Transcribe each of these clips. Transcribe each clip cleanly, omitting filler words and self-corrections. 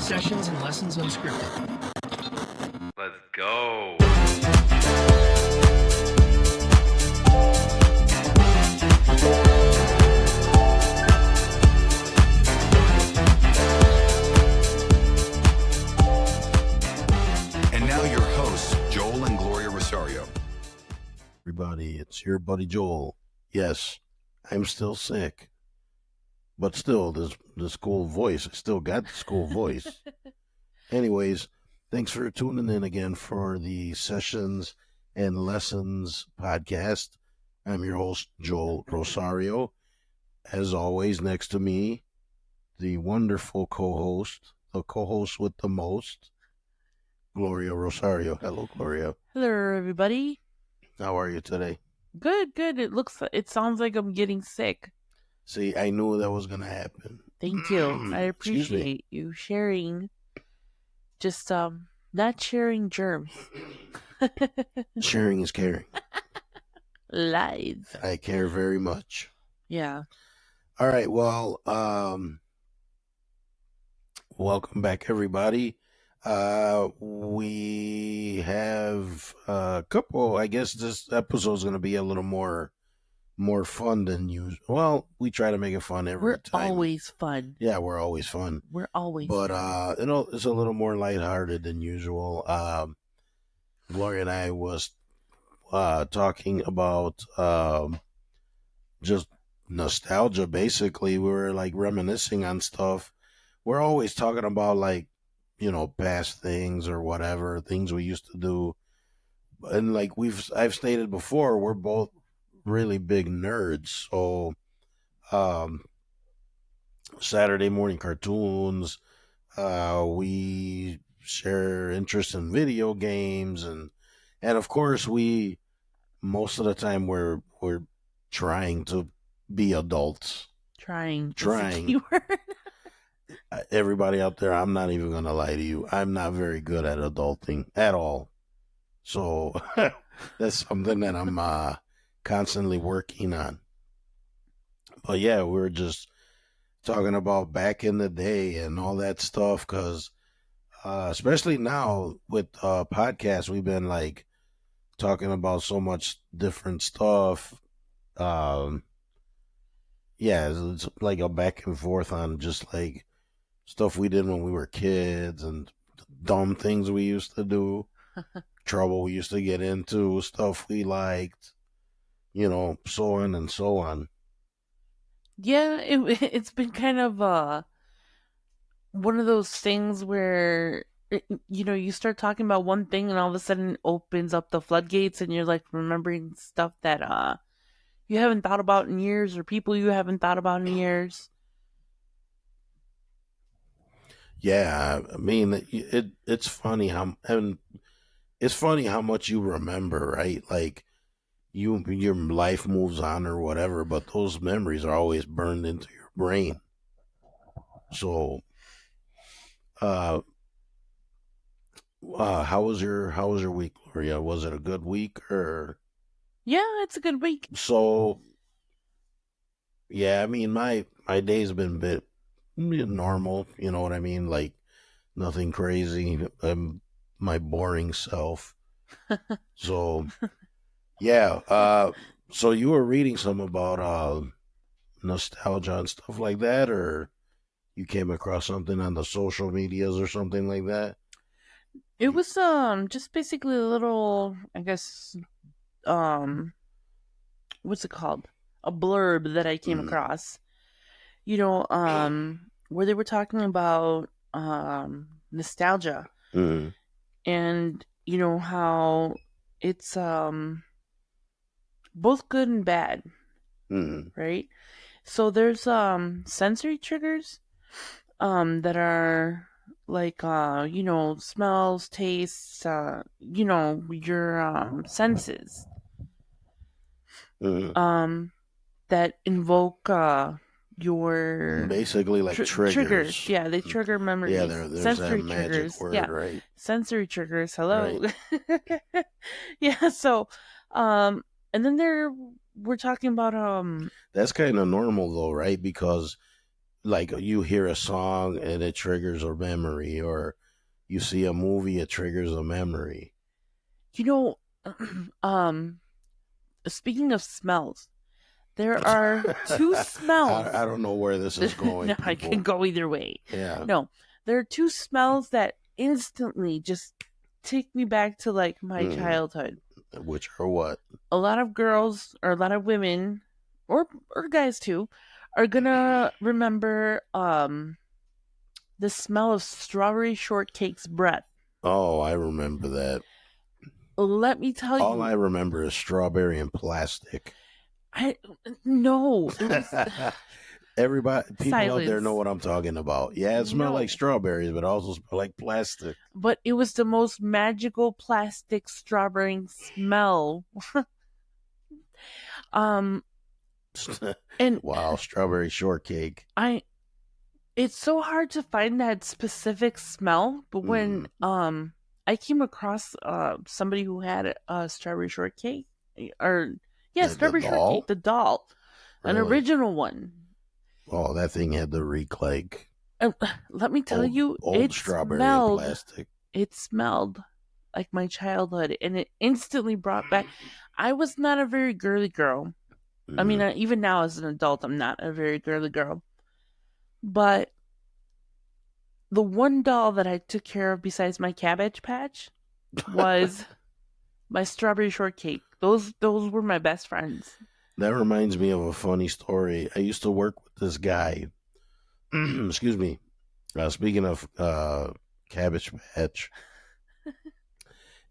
Sessions and Lessons Unscripted. Let's go. And now your hosts, Joel and Gloria Rosario. Everybody, it's your buddy Joel. Yes, I'm still sick, but still, the school voice. I still got the school voice. Anyways, thanks for tuning in again for the Sessions and Lessons podcast. I'm your host, Joel Rosario. As always, next to me, the wonderful co-host, the co-host with the most, Gloria Rosario. Hello, Gloria. Hello, everybody. How are you today? Good. It sounds like I'm getting sick. See, I knew that was going to happen. Thank you. I Excuse me. appreciate you sharing. Just, not sharing germs. Sharing is caring. Lies. I care very much. Yeah. All right, well, welcome back, everybody. We have a couple, I guess this episode is going to be a little more fun than usual. Well, we try to make it fun every We're time. always fun. Yeah, we're always fun. We're always But, fun. it's a little more lighthearted than usual. Gloria and I was talking about just nostalgia, basically. We were like reminiscing on stuff. We're always talking about like, past things or whatever, things we used to do. And like I've stated before, we're both really big nerds. So Saturday morning cartoons, we share interest in video games, and of course we most of the time we're trying to be adults. Trying. is the Trying. key word. Everybody out there, I'm not even going to lie to you. I'm not very good at adulting at all. So that's something that I'm constantly working on. But yeah, we're just talking about back in the day and all that stuff because especially now with podcasts, we've been like talking about so much different stuff. Yeah, it's like a back and forth on just like stuff we did when we were kids and dumb things we used to do, trouble we used to get into, stuff we liked, so on and so on. Yeah, it's been kind of one of those things where you start talking about one thing and all of a sudden it opens up the floodgates and you're like remembering stuff that you haven't thought about in years or people you haven't thought about in years. Yeah, I mean, it's funny how much you remember, right? Like your life moves on or whatever, but those memories are always burned into your brain. So, how was your week, Gloria? Was it a good week or? Yeah, it's a good week. So, yeah, I mean, my day's been a bit normal, you know what I mean? Like, nothing crazy. I'm my boring self. So, yeah. So you were reading some about nostalgia and stuff like that, or you came across something on the social medias or something like that? It was just basically a little, I guess, what's it called? A blurb that I came across. Where they were talking about nostalgia Mm-hmm. and how it's both good and bad, Mm-hmm. right? So there's sensory triggers that are like smells, tastes, your senses Mm-hmm. that invoke your Basically like triggers. Yeah, they trigger memories. Yeah, there's sensory that magic triggers. word, Yeah, right? sensory triggers. Hello. Yeah. So, and then we're talking about That's kind of normal though, right? Because like you hear a song and it triggers a memory, or you see a movie, it triggers a memory. You know, speaking of smells, there are two smells. I don't know where this is going. No, I people. can go either way. Yeah. No, there are two smells that instantly just take me back to like my childhood. Which are what? A lot of girls or a lot of women or guys too are gonna remember the smell of strawberry shortcake's breath. Oh, I remember that. Let me tell you. All I remember is strawberry and plastic. No. It was, Everybody, people out there Silence. know what I'm talking about. Yeah, it smells No. like strawberries, but it also smells like plastic. but it was the most magical plastic strawberry smell. And Wow, strawberry shortcake. it's so hard to find that specific smell, but when I came across somebody who had a strawberry shortcake, or The strawberry doll? shortcake, the doll, an Really? original one. Oh, that thing had the reek like And let me tell you, old it strawberry smelled. and plastic. It smelled like my childhood, and it instantly brought back. I was not a very girly girl. I mean, even now as an adult, I'm not a very girly girl. But the one doll that I took care of besides my Cabbage Patch was my strawberry shortcake. Those were my best friends. That reminds me of a funny story. I used to work with this guy. Excuse me. Speaking of Cabbage Patch,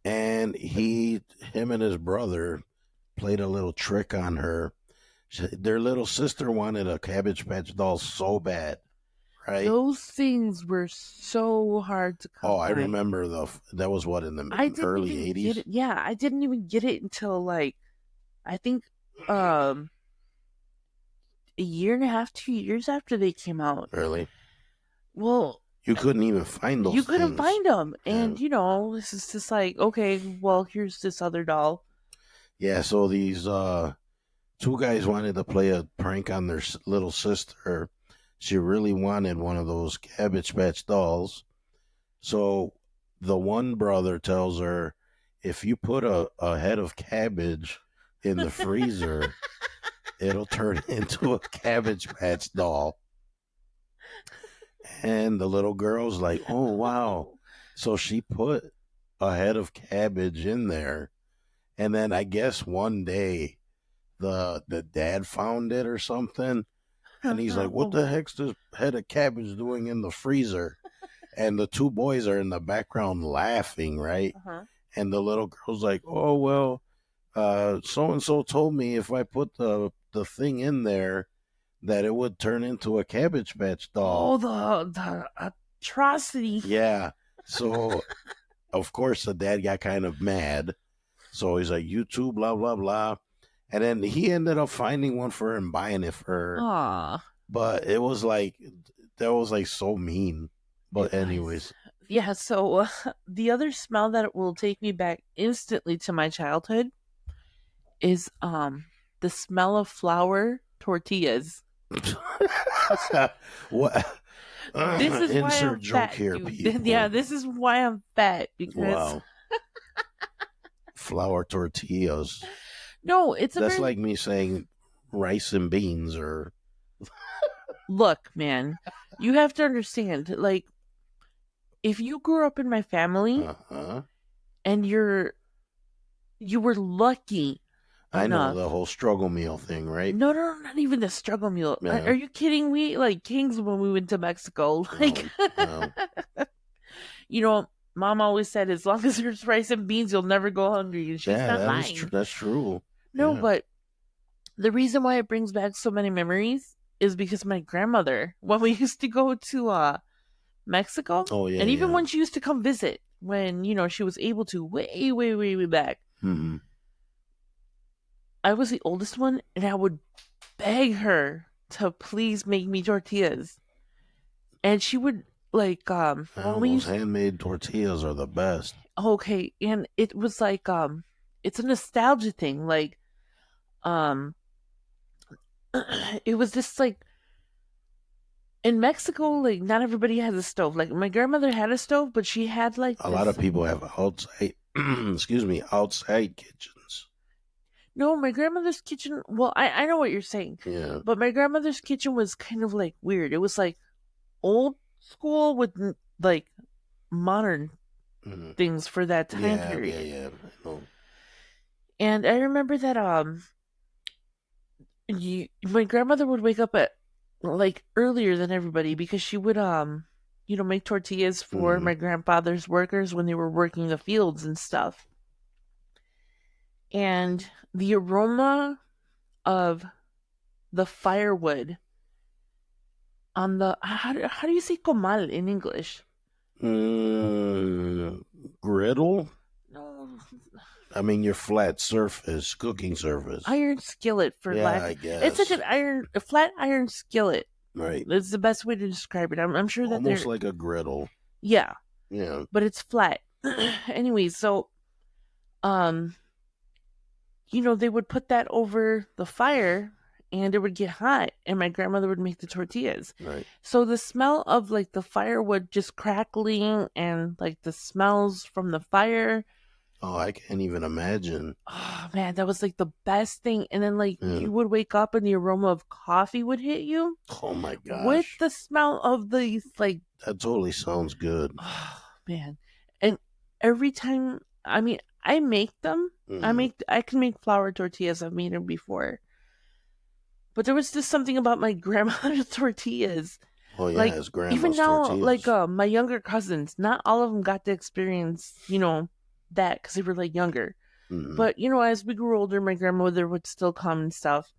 and him and his brother played a little trick on her. Their little sister wanted a Cabbage Patch doll so bad, right? Those things were so hard to come Oh, I by. remember that was what in the I didn't early even '80s. get it. Yeah, I didn't even get it until like I think a year and a half, 2 years after they came out. Really, Well, you couldn't even find those. you couldn't things. find them, and Yeah. this is just like, okay, well, here's this other doll. Yeah, so these two guys wanted to play a prank on their little sister. She really wanted one of those Cabbage Patch dolls. So the one brother tells her, if you put a head of cabbage in the freezer, it'll turn into a Cabbage Patch doll. And the little girl's like, oh, wow. So she put a head of cabbage in there. And then I guess one day the dad found it or something. And he's like, what the heck's this head of cabbage doing in the freezer? And the two boys are in the background laughing, right? Uh-huh. And the little girl's like, oh, well, so-and-so told me if I put the thing in there that it would turn into a Cabbage Patch doll. Oh, the atrocity! Yeah. So, of course, the dad got kind of mad. So he's like, you too, blah, blah, blah. And then he ended up finding one for her and buying it for her. Aw. But it was like, that was like so mean. But It was. anyways. Yeah, so the other smell that will take me back instantly to my childhood is the smell of flour tortillas. What? This is why Insert I'm joke fat, here, dude. people. Yeah, this is why I'm fat, because Wow. Flour tortillas. no, it's a That's very... like me saying rice and beans or. Look, man, you have to understand, like, if you grew up in my family Uh-huh. and you were lucky I know enough. the whole struggle meal thing, right? No, not even the struggle meal. Yeah. Are you kidding me? Like Kings when we went to Mexico. Like, no. Mom always said, as long as there's rice and beans, you'll never go hungry. And she's not that is lying. that's true. No, Yeah. but the reason why it brings back so many memories is because my grandmother, when we used to go to Mexico, Oh yeah. and even yeah. when she used to come visit, when she was able to, way, way, way, way back. Mhm. I was the oldest one, and I would beg her to please make me tortillas. And she would, like, when we those used... handmade tortillas are the best. Okay, and it was like, it's a nostalgia thing. Like, it was just like, in Mexico, like not everybody has a stove. Like my grandmother had a stove, but she had like A lot this- of people have outside, excuse me, outside kitchens. No, my grandmother's kitchen. Well, I know what you're saying, Yeah. but my grandmother's kitchen was kind of like weird. It was like old school with like modern Mhm. things for that time Yeah, period. yeah. I know. And I remember that my grandmother would wake up at like earlier than everybody because she would make tortillas for Mhm. my grandfather's workers when they were working the fields and stuff. And the aroma of the firewood on the how do you say comal in English? Griddle? No, I mean, your flat surface, cooking surface. iron skillet for Yeah, lack. I guess. It's like a flat iron skillet. Right. That's the best way to describe it. I'm sure that Almost they're like a griddle. yeah, Yeah. but it's flat. Anyways, so they would put that over the fire and it would get hot and my grandmother would make the tortillas. Right. So the smell of like the firewood just crackling and like the smells from the fire, Oh, I can't even imagine. oh man, that was like the best thing. And then like Yeah. you would wake up and the aroma of coffee would hit you Oh my gosh. with the smell of these like That totally sounds good. oh man. And every time I make them. Mhm. I can make flour tortillas. I've made them before. But there was just something about my grandmother's tortillas. Oh yeah, like it's grandma's even now, tortillas. like my younger cousins, not all of them got to experience, that because they were like younger. Mhm. But as we grew older, my grandmother would still come and stuff,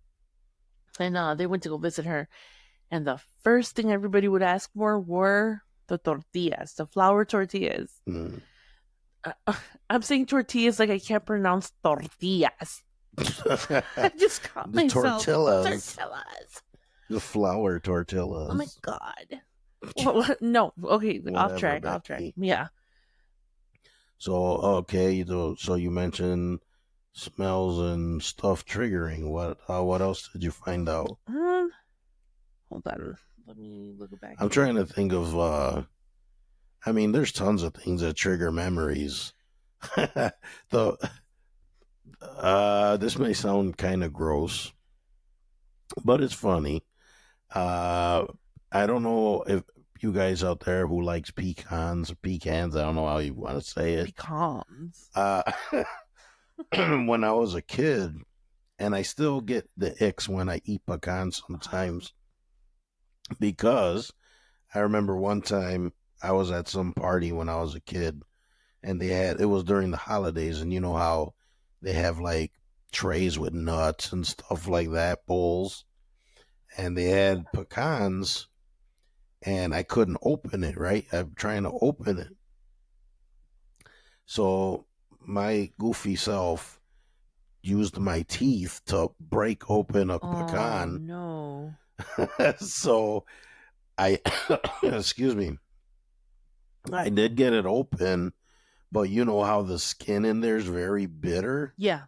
and they went to go visit her. And the first thing everybody would ask for were the tortillas, the flour tortillas. Mhm. I'm saying tortillas like I can't pronounce tortillas. I just caught The myself. tortillas. Tortillas. The flour tortillas. Oh my god. No. Okay. Off Whatever, track. Becky. Yeah. So okay, so you mentioned smells and stuff triggering. What else did you find out? Hold on. Let me look it back. I'm trying to think of. I mean, there's tons of things that trigger memories. This may sound kind of gross, but it's funny. I don't know if you guys out there who likes pecans or pecans. I don't know how you want to say it. Pecans. When I was a kid, and I still get the icks when I eat pecans sometimes, because I remember one time I was at some party when I was a kid, and it was during the holidays, and you know how they have like trays with nuts and stuff like that, bowls, and they had pecans, and I couldn't open it, right? I'm trying to open it. So my goofy self used my teeth to break open a pecan. No. So I, excuse me, I did get it open, but you know how the skin in there is very bitter? Yeah.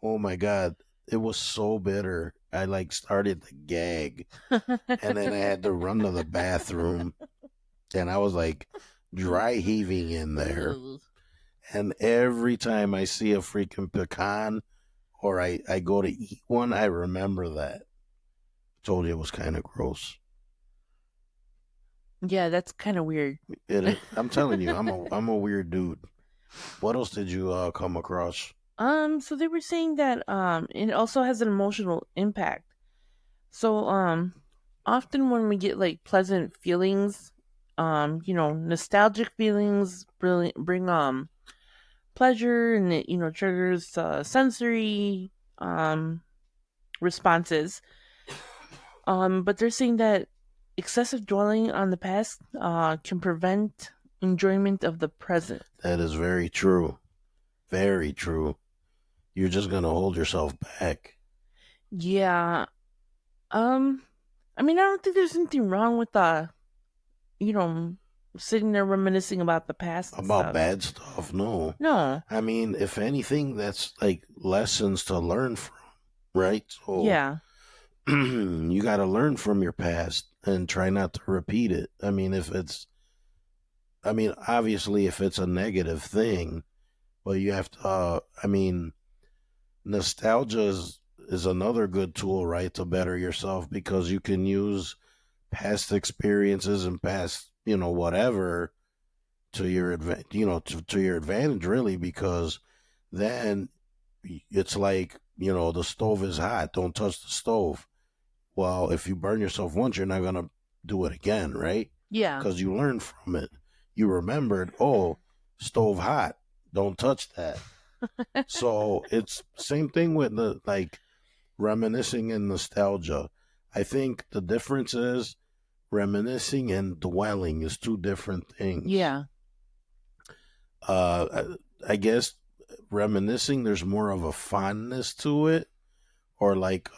Oh my God. It was so bitter. I like started to gag, and then I had to run to the bathroom, and I was like dry heaving in there. And every time I see a freaking pecan or I go to eat one, I remember that. Told you it was kind of gross. Yeah, that's kind of weird. I'm telling you, I'm a weird dude. What else did you come across? So they were saying that it also has an emotional impact. So often when we get like pleasant feelings, nostalgic feelings bring pleasure, and it triggers sensory responses. But they're saying that excessive dwelling on the past can prevent enjoyment of the present. That is very true. Very true. You're just gonna hold yourself back. Yeah. I don't think there's anything wrong with sitting there reminiscing about the past. and About stuff. bad stuff, no. No. I mean, if anything, that's like lessons to learn from, right? So Yeah. you got to learn from your past and try not to repeat it. Obviously, if it's a negative thing, but you have to, nostalgia is another good tool, right, to better yourself because you can use past experiences and past, whatever to your to your advantage, really, because then it's like, the stove is hot, don't touch the stove. Well, if you burn yourself once, you're not going to do it again, right? Yeah. Because you learned from it. You remembered, oh, stove hot, don't touch that. So it's same thing with the like reminiscing and nostalgia. I think the difference is reminiscing and dwelling is two different things. Yeah. I guess reminiscing, there's more of a fondness to it, or like,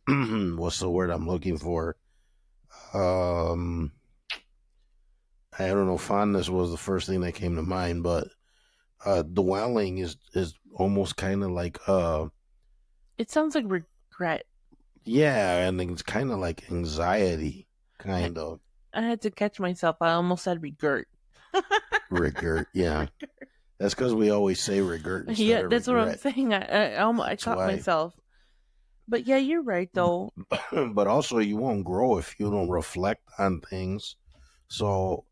what's the word I'm looking for? I don't know. Fondness was the first thing that came to mind, but dwelling is almost kind of like It sounds like regret. yeah, and it's kind of like anxiety, kind of I had to catch myself. I almost said regret. regret. Yeah, that's because we always say regret. Instead Yeah, of that's what I'm regret. saying. I caught why. myself. But yeah, you're right though. But also, you won't grow if you don't reflect on things. So,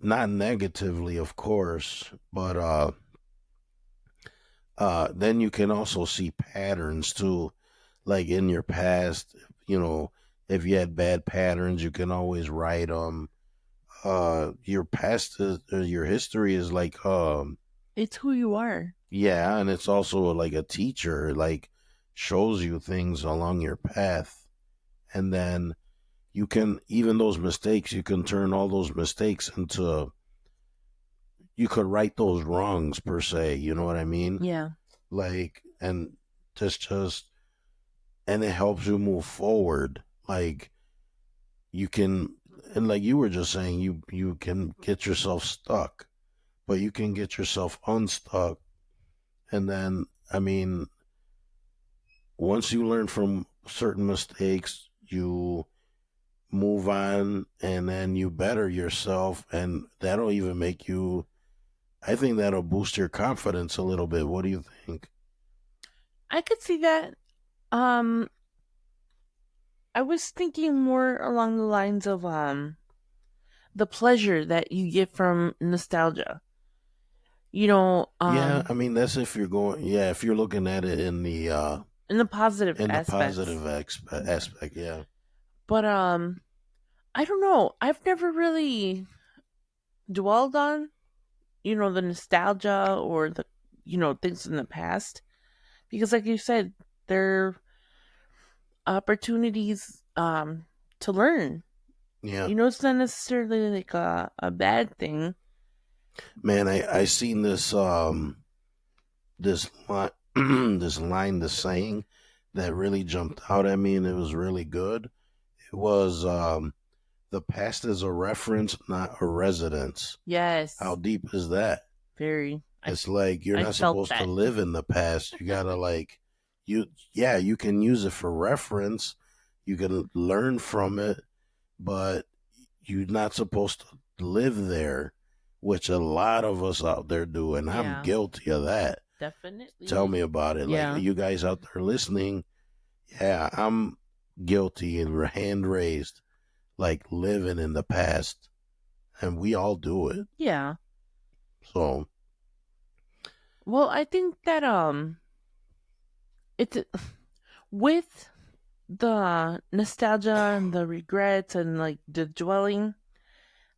not negatively, of course, but then you can also see patterns too, like in your past. If you had bad patterns, you can always write them. Your past, your history is like, It's who you are. yeah, and it's also like a teacher, like shows you things along your path, and then you can even those mistakes, you can turn all those mistakes into you could right those wrongs per se, you know what I mean? Yeah. Like, and just and it helps you move forward. Like you can, and like you were just saying, you can get yourself stuck, but you can get yourself unstuck. And then, once you learn from certain mistakes, you move on and then you better yourself, and that'll even make you, I think that'll boost your confidence a little bit. What do you think? I could see that. Um I was thinking more along the lines of the pleasure that you get from nostalgia. Yeah, that's if you're going, yeah, if you're looking at it In the positive in the aspects. positive aspect, yeah. But I don't know. I've never really dwelled on, the nostalgia or the things in the past. Because like you said, they're opportunities to learn. Yeah. It's not necessarily like a bad thing. Man, I seen this this line this saying that really jumped out at me, and it was really good. It was the past is a reference, not a residence. Yes. How deep is that? Very. It's like you're I not felt supposed to that. live in the past. You gotta you can use it for reference. You can learn from it, but you're not supposed to live there, which a lot of us out there do, and Yeah. I'm guilty of that. Definitely. Tell me about it. Yeah. Like you guys out there listening, yeah, I'm guilty and hand raised, like living in the past, and we all do it. Yeah. So, Well, I think that it's with the nostalgia and the regrets and like the dwelling,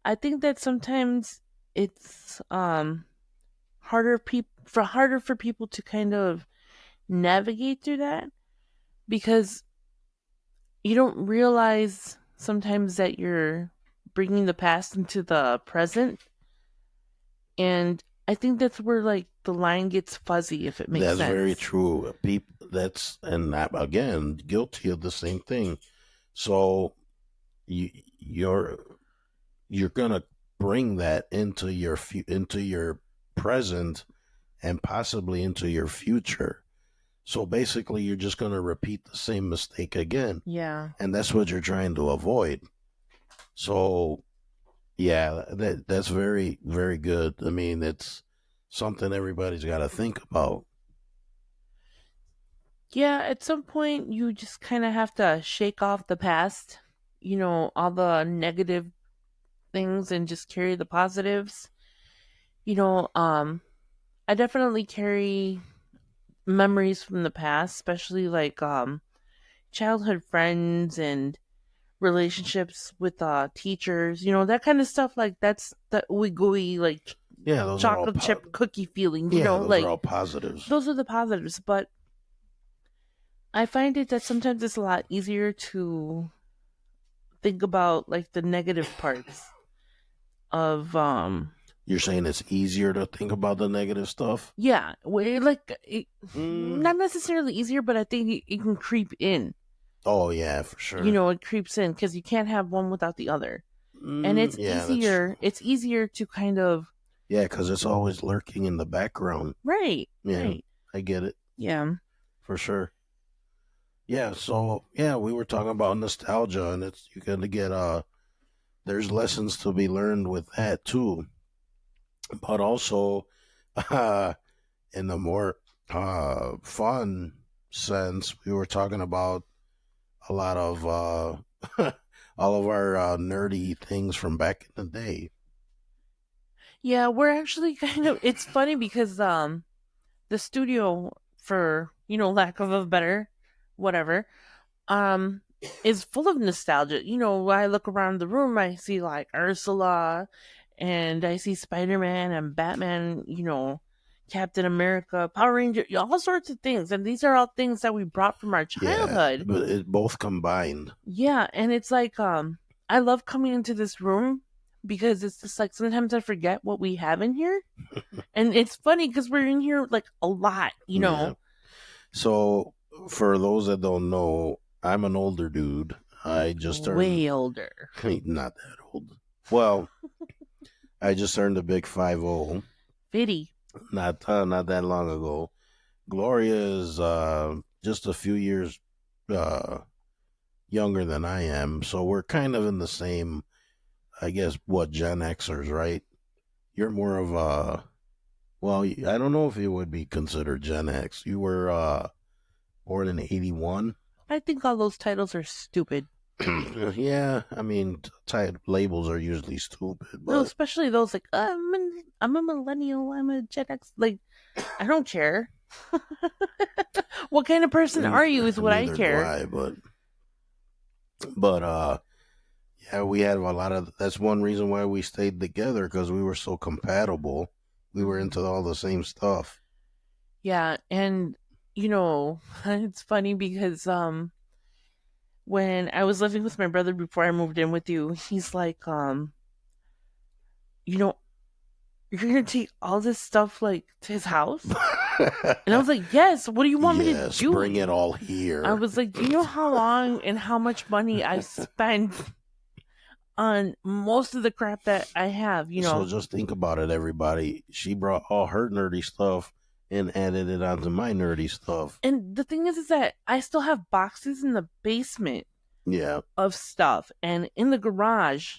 I think that sometimes it's harder for people to kind of navigate through that because you don't realize sometimes that you're bringing the past into the present, and I think that's where like the line gets fuzzy, if it makes that's sense. very true. People, and I'm, again, guilty of the same thing. So you're gonna bring that into your present and possibly into your future. So basically, you're just going to repeat the same mistake again. Yeah. And that's what you're trying to avoid. So, yeah, that's very, very good. I mean, it's something everybody's got to think about. Yeah, at some point you just kind of have to shake off the past, all the negative things and just carry the positives. I definitely carry memories from the past, especially like childhood friends and relationships with teachers, that kind of stuff. Like that's that ooey gooey, like Yeah, those are all chocolate chip cookie feeling, yeah, those like are all positives. those are the positives. But I find it that sometimes it's a lot easier to think about like the negative parts of You're saying it's easier to think about the negative stuff? yeah, where like Mm. not necessarily easier, but I think it can creep in. Oh, yeah, for sure. It creeps in because you can't have one without the other. And it's Yeah, that's easier. true. It's easier to kind of Yeah, because it's always lurking in the background. right. Yeah, Right. I get it Yeah. for sure. Yeah, so yeah, we were talking about nostalgia, and it's you're gonna get there's lessons to be learned with that too, but also in the more fun sense, we were talking about a lot of all of our nerdy things from back in the day. Yeah, we're actually kind of it's funny because the studio, for lack of a better whatever, um is full of nostalgia. When I look around the room, I see like Ursula, and I see Spider-Man and Batman, Captain America, Power Ranger, all sorts of things. And these are all things that we brought from our Yeah, childhood. but it both combined. Yeah, and it's like I love coming into this room because it's just like sometimes I forget what we have in here. And it's funny because we're in here like a lot, Yeah. So for those that don't know, I'm an older dude. I just turned way older. not that old. Well, I just turned a big 50. Fitty. Not that long ago. Gloria is just a few years younger than I am, so we're kind of in the same, I guess, what, Gen Xers, right? You're more of a, well, I don't know if you would be considered Gen X. You were born in 81. I think all those titles are stupid. Yeah, I mean, labels are usually stupid, No, but especially those like I'm a millennial, I'm a Gen X. Like, I don't care. What kind of person are you is what I neither do care. I, but yeah, we had a lot of. That's one reason why we stayed together, because we were so compatible. We were into all the same stuff. Yeah, and it's funny because when I was living with my brother before I moved in with you, he's like you're gonna take all this stuff like to his house? And I was like, yes, what do you want me to Yes, do? bring it all here. I was like, do you know how long and how much money I've spent on most of the crap that I have, So just think about it, everybody. She brought all her nerdy stuff and added it onto my nerdy stuff. And the thing is that I still have boxes in the basement Yeah, of stuff and in the garage.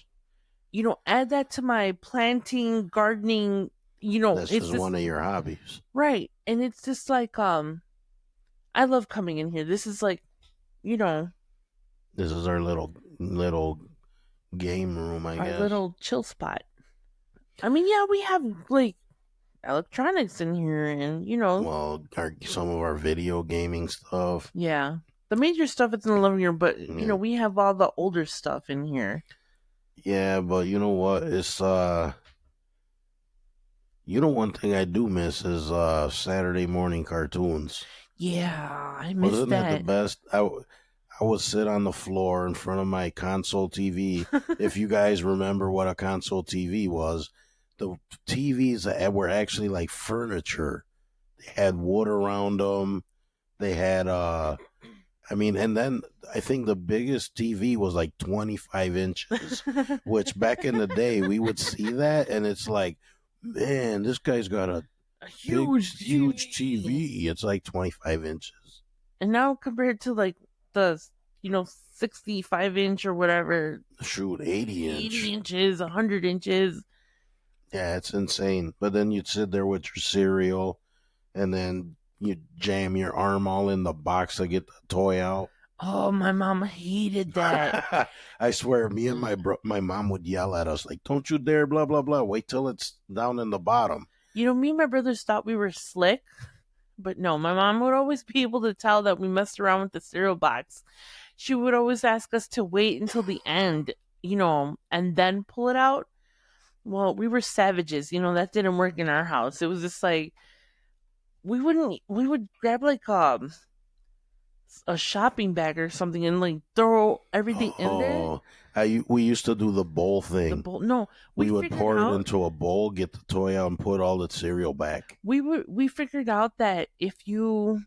Add that to my planting, gardening, that's it's just one of your hobbies. right. And it's just like I love coming in here. This is like, This is our little game room, I our guess. little chill spot. I mean, yeah, we have like electronics in here, and Well, some of our video gaming stuff. yeah, the major stuff is in the living room, but Yeah. we have all the older stuff in here. Yeah, but you know what? It's one thing I do miss is Saturday morning cartoons. Yeah, I miss Wasn't that the that. best? I would sit on the floor in front of my console TV. If you guys remember what a console TV was, the TVs that were actually like furniture. They had wood around them. They had and then I think the biggest TV was like 25 inches, which back in the day we would see that, and it's like, man, this guy's got a A huge huge TV. It's like 25 inches. And now compared to like the 65-inch or whatever, Shoot, 80 inch. 80 inches, 100 inches. Yeah, it's insane. But then you'd sit there with your cereal, and then you jam your arm all in the box to get the toy out. Oh, my mom hated that. I swear, me and my mom would yell at us like, "Don't you dare, blah blah blah. Wait till it's down in the bottom." Me and my brothers thought we were slick, but no, my mom would always be able to tell that we messed around with the cereal box. She would always ask us to wait until the end, and then pull it out. Well, we were savages, that didn't work in our house. It was just like, we would grab like a shopping bag or something and like throw everything in there. We used to do the bowl thing. The bowl, no, we would pour it into a bowl, get the toy out, and put all the cereal back. We figured out that if you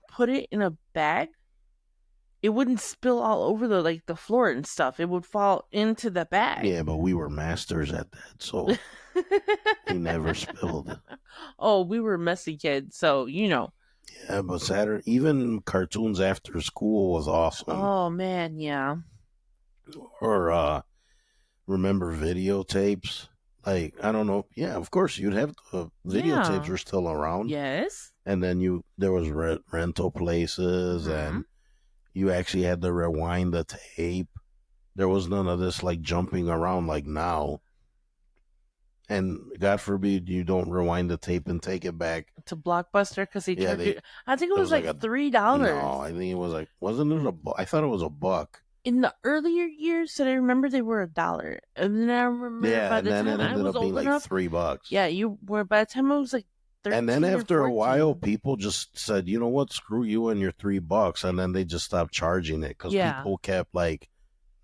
put it in a bag, it wouldn't spill all over the floor and stuff. It would fall into the bag. Yeah, but we were masters at that, so we never spilled. Oh, we were messy kids, so Yeah, but Saturday, even cartoons after school was awesome. Oh man, yeah. Or remember videotapes? Like, I don't know. Yeah, of course you'd have the videotapes were still around. Yes. And then there was rental places, and you actually had to rewind the tape. There was none of this like jumping around like now. And God forbid you don't rewind the tape and take it back to Blockbuster because they charged you. I think it was like $3. No, I think it was like, wasn't it I thought it was $1. In the earlier years, that I remember, they were $1. And then I remember by the time it I ended was up being old like enough, $3. yeah, you were. By the time I was like 13 and then after or a while, 14. people just said, you know what, screw you and your $3, and then they just stopped charging it because people kept like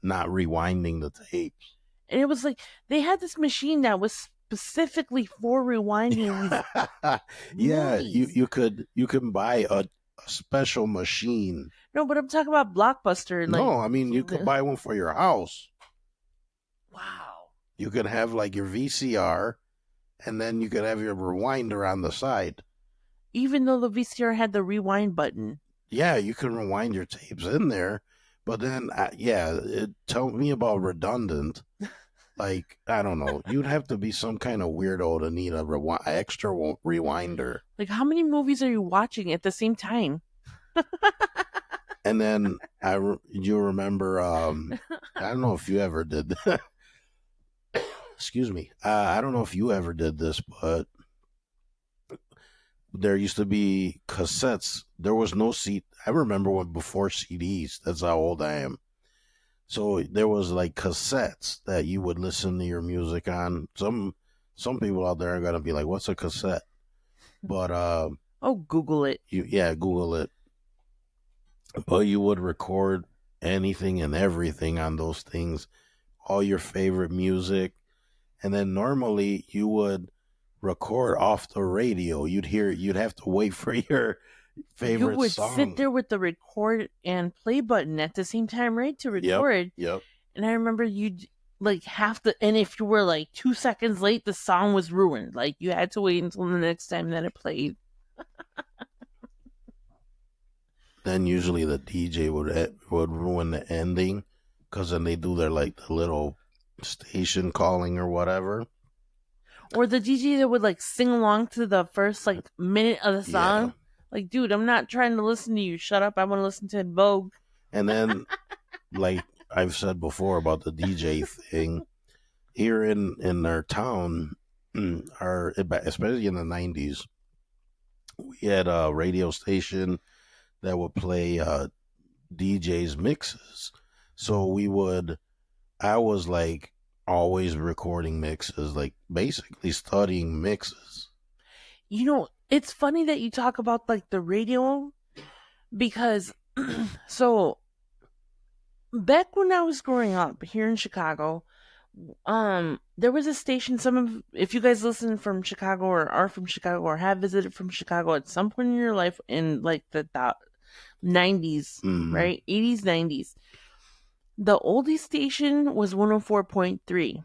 not rewinding the tapes. And it was like they had this machine that was specifically for rewinding. Yeah, you can buy a special machine. No, but I'm talking about Blockbuster. No, I mean you could buy one for your house. Wow. You could have like your VCR, and then you could have your rewinder on the side. Even though the VCR had the rewind button. Yeah, you can rewind your tapes in there, but then tell me about redundant. Like, I don't know. You'd have to be some kind of weirdo to need a extra rewinder. Like, how many movies are you watching at the same time? And then you remember, I don't know if you ever did. Excuse me. I don't know if you ever did this, but there used to be cassettes. There was no I remember before CDs. That's how old I am. So there was like cassettes that you would listen to your music on. Some people out there are gonna be like, "What's a cassette?" But Google it. Google it. But you would record anything and everything on those things, all your favorite music, and then normally you would record off the radio. You'd have to wait for your favorite song. You would sit there with the record and play button at the same time, right, to record. Yep. And I remember you'd like have to, and if you were like 2 seconds late, the song was ruined. Like you had to wait until the next time that it played. Then usually the DJ would ruin the ending, because then they do their like the little station calling or whatever. Or the DJ that would like sing along to the first like minute of the song. Yeah. Like, dude, I'm not trying to listen to you. Shut up. I want to listen to Vogue. And then, like I've said before about the DJ thing, here in our town, especially in the 90s, we had a radio station that would play DJ's mixes. So I was like always recording mixes, like basically studying mixes. It's funny that you talk about like the radio, because so back when I was growing up here in Chicago, there was a station. If you guys listen from Chicago or are from Chicago or have visited from Chicago at some point in your life in like the 90s, right? 80s, 90s. The oldie station was 104.3.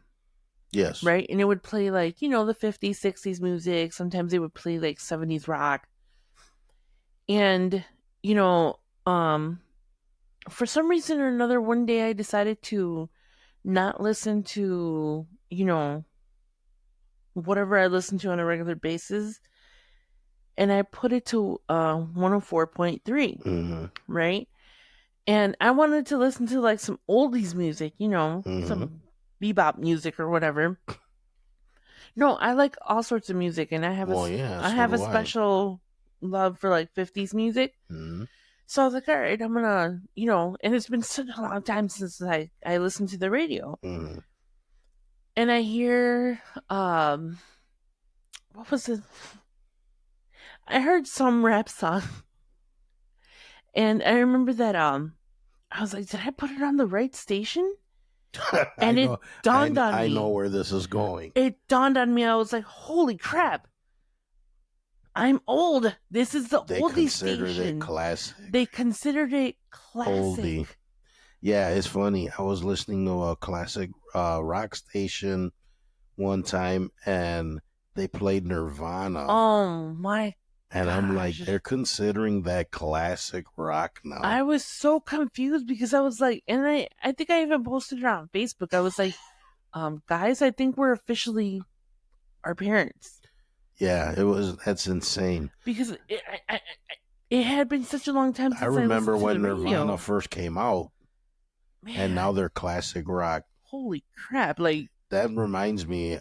Yes. right? And it would play like, the 50s, 60s music. Sometimes it would play like 70s rock. And, you know, for some reason or another, one day I decided to not listen to, whatever I listen to on a regular basis. And I put it to 104.3, Mm-hmm. right? And I wanted to listen to like some oldies music, some bebop music or whatever. No, I like all sorts of music, and I have Well, a yeah, I so have a do I. special love for like 50s music. Mm-hmm. So I was like, all right, I'm gonna, and it's been such a long time since I listened to the radio, Mm-hmm. and I hear what was it? I heard some rap song, and I remember that I was like, did I put it on the right station? And it dawned on I me. know where this is going. It dawned on me. I was like, holy crap. I'm old. This is the They oldie considered station. it classic. They considered it classic. Oldie. Yeah, it's funny. I was listening to a classic rock station one time, and they played Nirvana. Oh my and I'm like, gosh. they're considering that classic rock now. I was so confused because I was like, and I think I even posted it on Facebook. I was like, guys, I think we're officially our parents. Yeah, that's insane. Because it had been such a long time since I remember when the radio. Nirvana first came out, Man, and now they're classic rock. holy crap. Like, That reminds me,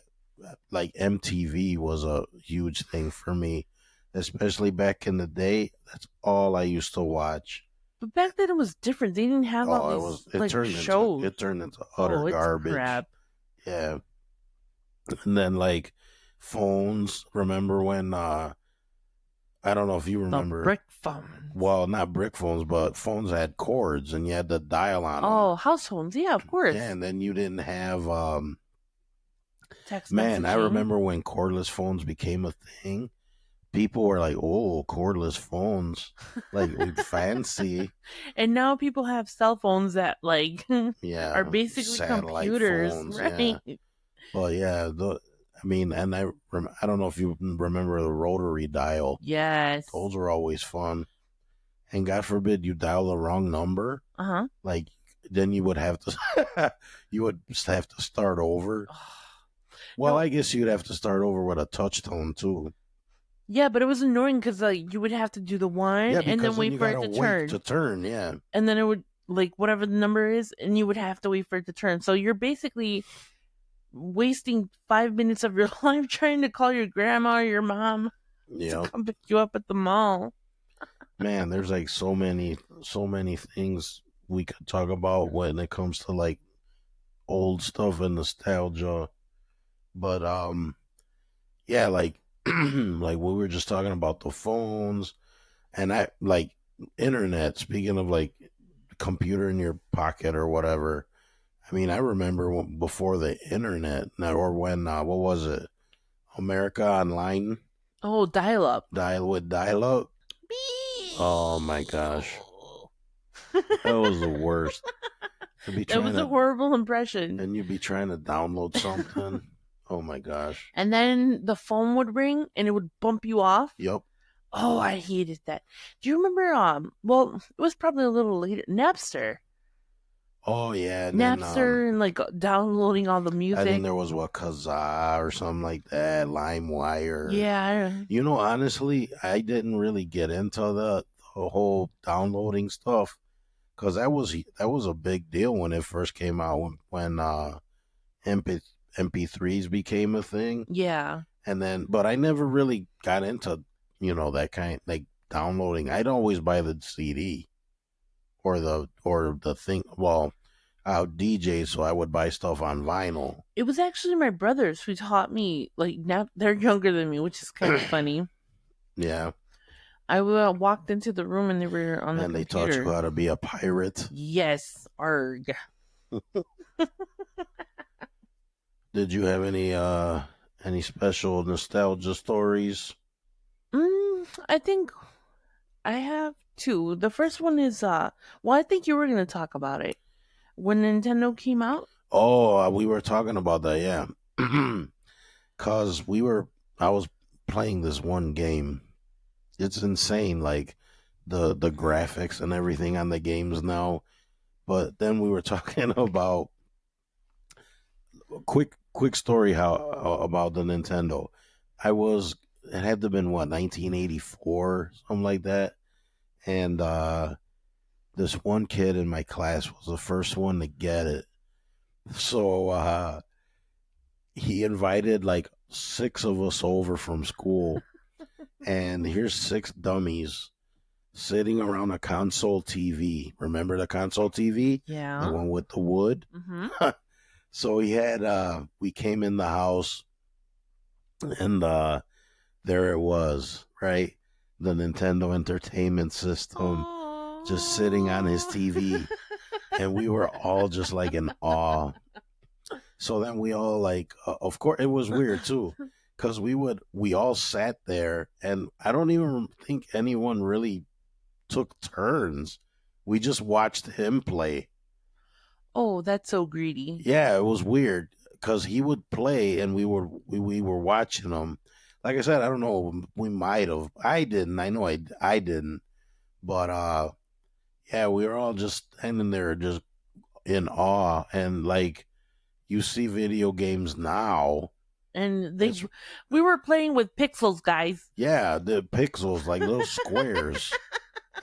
like MTV was a huge thing for me, especially back in the day. That's all I used to watch. but back then it was different. They didn't have all these like shows. It turned into utter it's garbage. crap. Yeah. And then like phones. Remember when I don't know if you remember The brick phones. Well, not brick phones, but phones had cords and you had to dial on them. Oh, house phones. Yeah, of course. Yeah, and then you didn't have Text man, I messaging. remember when cordless phones became a thing. People were like, "Oh, cordless phones, like fancy." And now people have cell phones that like Yeah, are basically satellite computers, phones, right? yeah. Well, yeah, and I don't know if you remember the rotary dial. Yes. Those were always fun. And God forbid you dial the wrong number, Uh-huh. like then you would have to start over. Well, No. I guess you'd have to start over with a touch tone too. Yeah, but it was annoying because like you would have to do the one Yeah, and then because wait you for it gotta to wait turn. to turn. Yeah, And then it would like whatever the number is, and you would have to wait for it to turn. So you're basically wasting 5 minutes of your life trying to call your grandma or your mom yeah. to come pick you up at the mall. Man, there's like so many things we could talk about when it comes to like old stuff and nostalgia. But yeah, like like we were just talking about the phones and I like internet. Speaking of like computer in your pocket or whatever. I mean, I remember before the internet, or when what was it? America Online Oh, dial up. dial up. Oh my gosh, that was the worst. That was a horrible impression. And you'd be trying to download something. Oh my gosh. And then the phone would ring and it would bump you off. Yep. Oh, I hated that. Do you remember? Well, it was probably a little later. Napster. Oh yeah. And Napster and like downloading all the music. I think there was Kazaa or something like that. LimeWire. Yeah. You know, honestly, I didn't really get into the whole downloading stuff because that was a big deal when it first came out. When MP3s became a thing. Yeah. And then, but I never really got into, that kind like downloading. I'd always buy the CD or the thing. Well, I would DJ, so I would buy stuff on vinyl. It was actually my brothers who taught me. Like now they're younger than me, which is kind of funny. Yeah. I walked into the room and they were on the and they computer. taught you how to be a pirate. Yes, arg. Did you have any special nostalgia stories? I think I have two. The first one is well, I think you were going to talk about it when Nintendo came out. Oh, we were talking about that. Yeah, Cause I was playing this one game. It's insane, like the graphics and everything on the games now. But then we were talking about quick story how about the Nintendo. It had to have been what 1984 something like that, and this one kid in my class was the first one to get it. So he invited like six of us over from school, and here's six dummies sitting around a console TV. Remember the console TV? The Yeah. one with the wood? Mm-hmm. So he had we came in the house, and there it was, right? The Nintendo Entertainment System just sitting on his TV, and we were all just like in awe. So then we all like, of course, it was weird too, because we all sat there, and I don't even think anyone really took turns. We just watched him play. Oh, that's so greedy. Yeah, it was weird because he would play, and we were watching him. Like I said, I don't know. We might have. I didn't. I know I didn't. But yeah, we were all just standing there, just in awe, and like you see video games now. And It's we were playing with pixels, guys. Yeah, the pixels like little squares,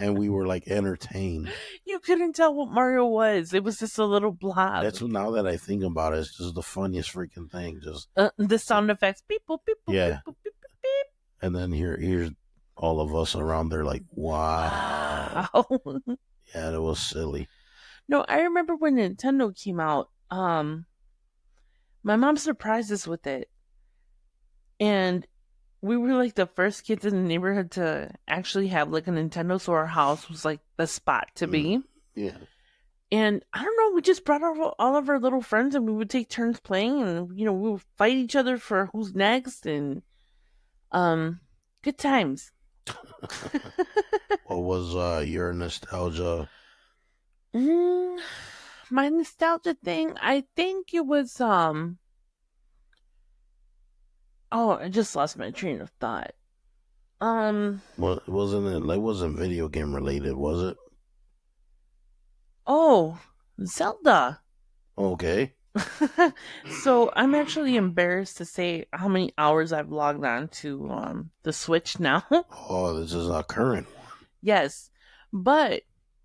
and we were like entertained. You couldn't tell what Mario was. It was just a little blob. That's what, now that I think about it, it's just the funniest freaking thing. Just The sound effects. Beep, boop, beep, boop, Yeah. beep, boop, beep, beep, beep. and then here's all of us around there like, wow. Wow. Yeah, that was silly. No, I remember when Nintendo came out. My mom surprised us with it, and we were like the first kids in the neighborhood to actually have like a Nintendo. So our house was like the spot to be. Yeah. And I don't know, we just brought all of our little friends, and we would take turns playing, and we would fight each other for who's next, and good times. What was your nostalgia? My nostalgia thing, I think it was oh, I just lost my train of thought. Well, it wasn't video game related, was it? Oh, Zelda. Okay. So I'm actually embarrassed to say how many hours I've logged on to the Switch now. Oh, this is a current Yes, but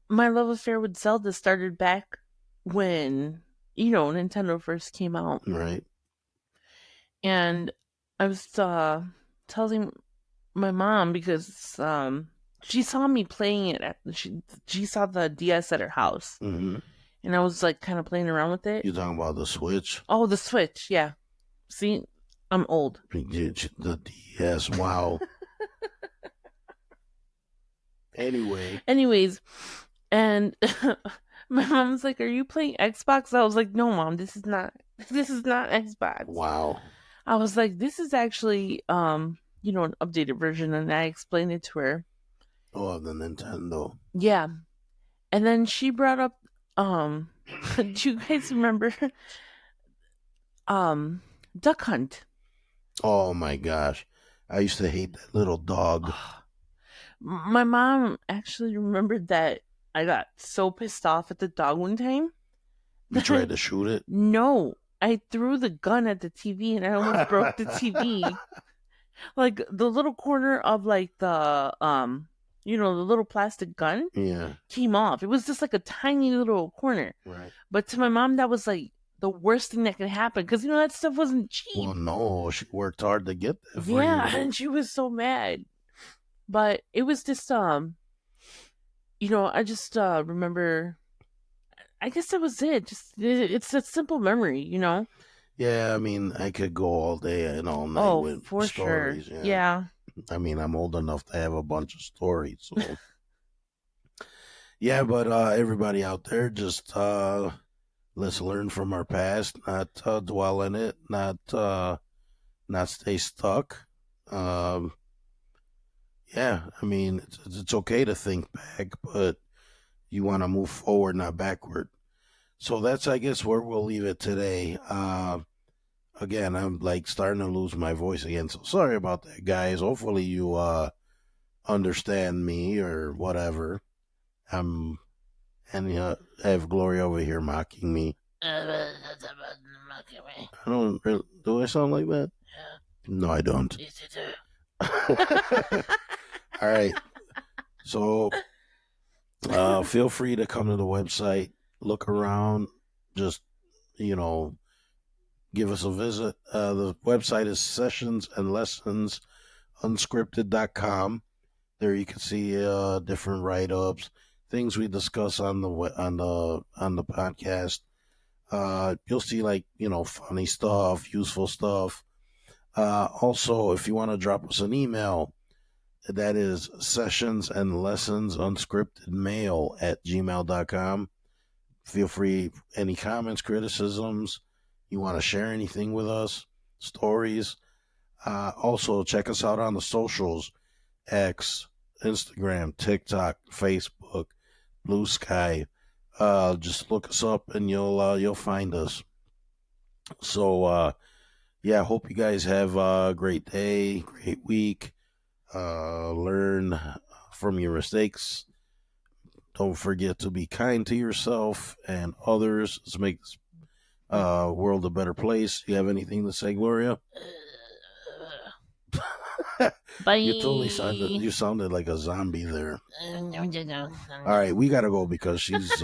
my love affair with Zelda started back when Nintendo first came out, one, right? and I was telling my mom because she saw me playing it she saw the DS at her house, Mm-hmm. and I was like kind of playing around with it. You talking about the Switch? Oh, the Switch, yeah. See, I'm old. The DS, wow. Anyway, Anyways, and my mom's like, "Are you playing Xbox?" I was like, "No, Mom, this is not Xbox." wow. I was like, "This is actually an updated version," and I explained it to her. Oh, the Nintendo. Yeah. And then she brought up do you guys remember Duck Hunt? Oh my gosh. I used to hate that little dog. My mom actually remembered that I got so pissed off at the dog one time. You tried to shoot it? No, I threw the gun at the TV and I almost broke the TV. Like the little corner of like the the little plastic gun Yeah. came off. It was just like a tiny little corner. Right. But to my mom, that was like the worst thing that could happen because that stuff wasn't cheap. Well, no, she worked hard to get that for Yeah, you. and she was so mad. But it was just I just remember. I guess that was it. Just it's a simple memory. Yeah, I mean, I could go all day and all night Oh, with for stories. sure. Yeah. I mean, I'm old enough to have a bunch of stories. So, yeah, but everybody out there, just let's learn from our past, not dwell in it, not stay stuck. Yeah, I mean, it's okay to think back, but you want to move forward, not backward. So that's, I guess, where we'll leave it today. again, I'm like starting to lose my voice again. So sorry about that, guys. Hopefully you understand me or whatever. And I have Gloria over here mocking me. I don't really, do I sound like that? No, I don't. All right. So feel free to come to the website, look around, just, give us a visit. The website is sessionsandlessonsunscripted.com. There you can see different write-ups, things we discuss on the podcast. You'll see funny stuff, useful stuff. Also, if you want to drop us an email, that is sessionsandlessonsunscriptedmail@gmail.com. Feel free, any comments, criticisms, you want to share anything with us, stories. Also, check us out on the socials, X, Instagram, TikTok, Facebook, Blue Sky. Just look us up and you'll find us. So, hope you guys have a great day, great week. Learn from your mistakes. Don't forget to be kind to yourself and others. Let's make this world a better place. You have anything to say, Gloria? Bye. You sounded like a zombie there. All right, we gotta go because she's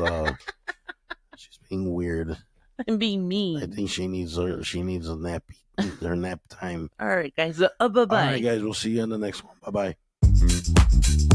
being weird. I'm being mean. I think she needs a nap. Her nap time. All right, guys. Bye bye. All right, guys. We'll see you in the next one. Bye bye.